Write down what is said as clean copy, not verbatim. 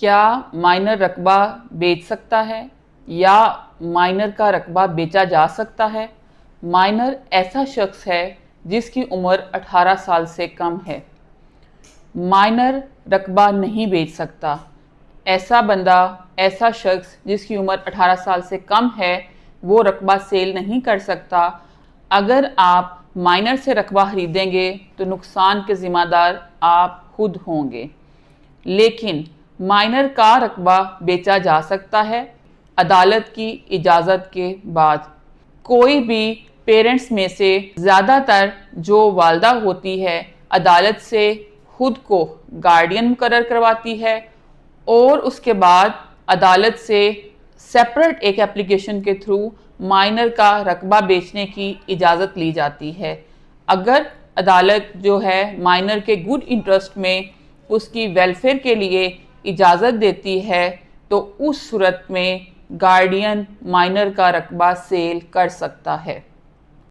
क्या माइनर रकबा बेच सकता है या माइनर का रकबा बेचा जा सकता है? माइनर ऐसा शख्स है जिसकी उम्र 18 साल से कम है। माइनर रकबा नहीं बेच सकता। ऐसा बंदा, ऐसा शख्स जिसकी उम्र 18 साल से कम है, वो रकबा सेल नहीं कर सकता। अगर आप माइनर से रकबा खरीदेंगे तो नुकसान के ज़िम्मेदार आप खुद होंगे। लेकिन माइनर का रकबा बेचा जा सकता है अदालत की इजाज़त के बाद। कोई भी पेरेंट्स में से ज़्यादातर जो वालदा होती है अदालत से खुद को गार्डियन मुकर्रर करवाती है और उसके बाद अदालत से सेपरेट एक एप्लीकेशन के थ्रू माइनर का रकबा बेचने की इजाज़त ली जाती है। अगर अदालत जो है माइनर के गुड इंटरेस्ट में उसकी वेलफेयर के लिए इजाज़त देती है तो उस सूरत में गार्डियन माइनर का रकबा सेल कर सकता है।